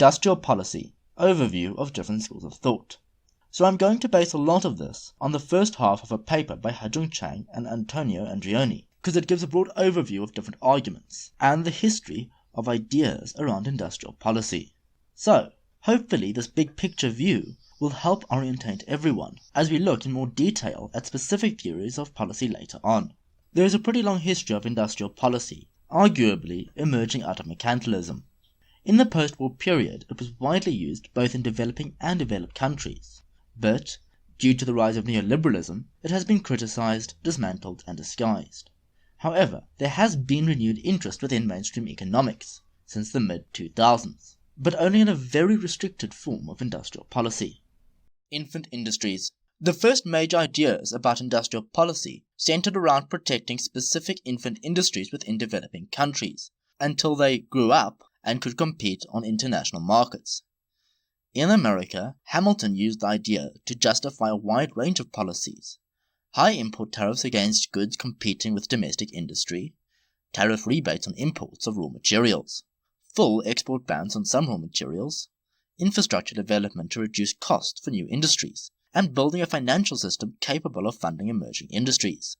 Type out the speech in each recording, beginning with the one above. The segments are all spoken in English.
Industrial policy, overview of different schools of thought. So I'm going to base a lot of this on the first half of a paper by Hajun Chang and Antonio Andreoni, because it gives a broad overview of different arguments and the history of ideas around industrial policy. So, hopefully this big picture view will help orientate everyone as we look in more detail at specific theories of policy later on. There is a pretty long history of industrial policy, arguably emerging out of mercantilism. In the post-war period, it was widely used both in developing and developed countries, but due to the rise of neoliberalism, it has been criticized, dismantled, and disguised. However, there has been renewed interest within mainstream economics since the mid-2000s, but only in a very restricted form of industrial policy. Infant industries. The first major ideas about industrial policy centered around protecting specific infant industries within developing countries, until they grew up and could compete on international markets. In America, Hamilton used the idea to justify a wide range of policies: high import tariffs against goods competing with domestic industry, tariff rebates on imports of raw materials, full export bans on some raw materials, infrastructure development to reduce costs for new industries, and building a financial system capable of funding emerging industries.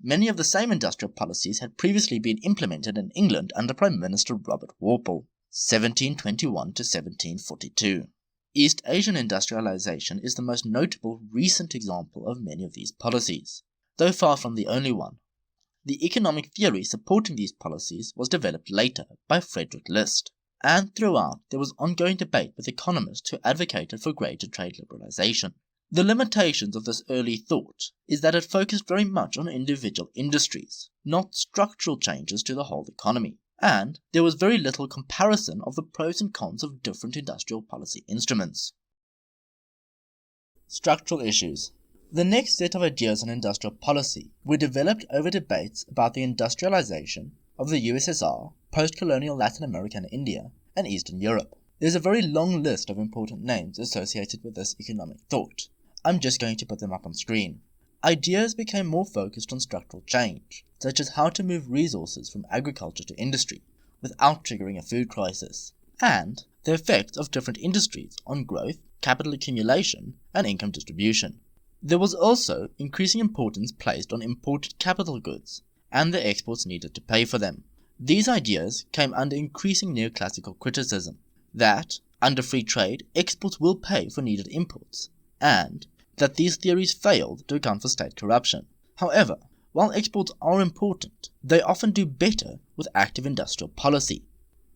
Many of the same industrial policies had previously been implemented in England under Prime Minister Robert Walpole, 1721 to 1742. East Asian industrialization is the most notable recent example of many of these policies, though far from the only one. The economic theory supporting these policies was developed later by Friedrich List, and throughout there was ongoing debate with economists who advocated for greater trade liberalization. The limitations of this early thought is that it focused very much on individual industries, not structural changes to the whole economy, and there was very little comparison of the pros and cons of different industrial policy instruments. Structural issues. The next set of ideas on industrial policy were developed over debates about the industrialization of the USSR, post-colonial Latin America and India, and Eastern Europe. There's a very long list of important names associated with this economic thought. I'm just going to put them up on screen. Ideas became more focused on structural change, such as how to move resources from agriculture to industry without triggering a food crisis, and the effects of different industries on growth, capital accumulation, and income distribution. There was also increasing importance placed on imported capital goods and the exports needed to pay for them. These ideas came under increasing neoclassical criticism that, under free trade, exports will pay for needed imports, and that these theories failed to account for state corruption. However, while exports are important, they often do better with active industrial policy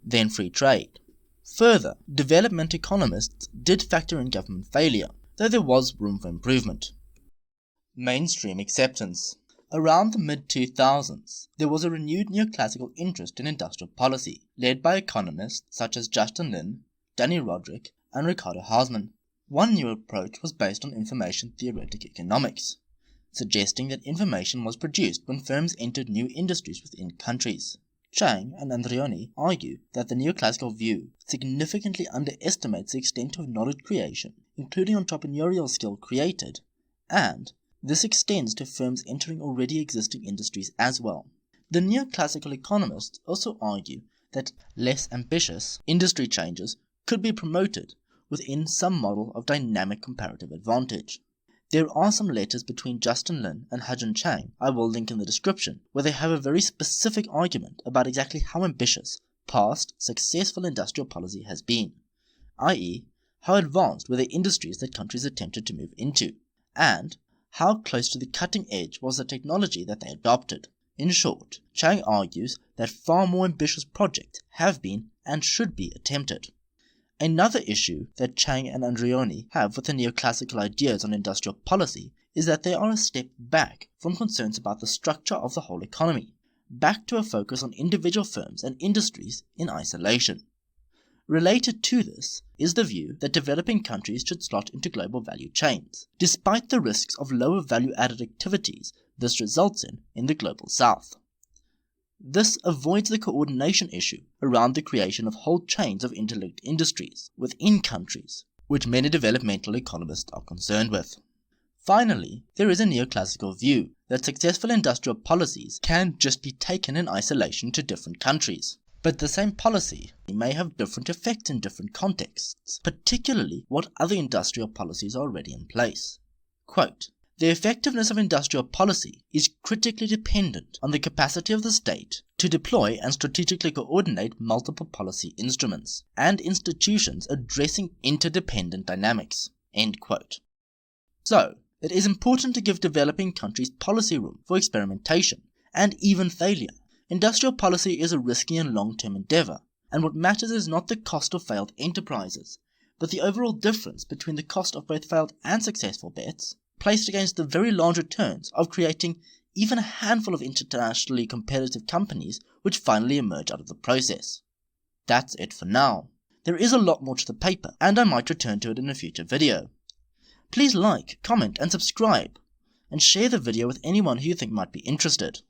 than free trade. Further, development economists did factor in government failure, though there was room for improvement. Mainstream acceptance. Around the mid-2000s, there was a renewed neoclassical interest in industrial policy, led by economists such as Justin Lin, Danny Roderick, and Ricardo Hausmann. One new approach was based on information theoretic economics, suggesting that information was produced when firms entered new industries within countries. Chang and Andreoni argue that the neoclassical view significantly underestimates the extent of knowledge creation, including entrepreneurial skill created, and this extends to firms entering already existing industries as well. The neoclassical economists also argue that less ambitious industry changes could be promoted within some model of dynamic comparative advantage. There are some letters between Justin Lin and Hajun Chang I will link in the description, where they have a very specific argument about exactly how ambitious past successful industrial policy has been, i.e., how advanced were the industries that countries attempted to move into, and how close to the cutting edge was the technology that they adopted. In short, Chang argues that far more ambitious projects have been and should be attempted. Another issue that Chang and Andreoni have with the neoclassical ideas on industrial policy is that they are a step back from concerns about the structure of the whole economy, back to a focus on individual firms and industries in isolation. Related to this is the view that developing countries should slot into global value chains, despite the risks of lower value-added activities this results in the global south. This avoids the coordination issue around the creation of whole chains of interlinked industries within countries, which many developmental economists are concerned with. Finally, there is a neoclassical view that successful industrial policies can just be taken in isolation to different countries. But the same policy may have different effects in different contexts, particularly what other industrial policies are already in place. Quote, "The effectiveness of industrial policy is critically dependent on the capacity of the state to deploy and strategically coordinate multiple policy instruments and institutions addressing interdependent dynamics." End quote. So, it is important to give developing countries policy room for experimentation and even failure. Industrial policy is a risky and long-term endeavor, and what matters is not the cost of failed enterprises, but the overall difference between the cost of both failed and successful bets, placed against the very large returns of creating even a handful of internationally competitive companies which finally emerge out of the process. That's it for now. There is a lot more to the paper, and I might return to it in a future video. Please like, comment, and subscribe, and share the video with anyone who you think might be interested.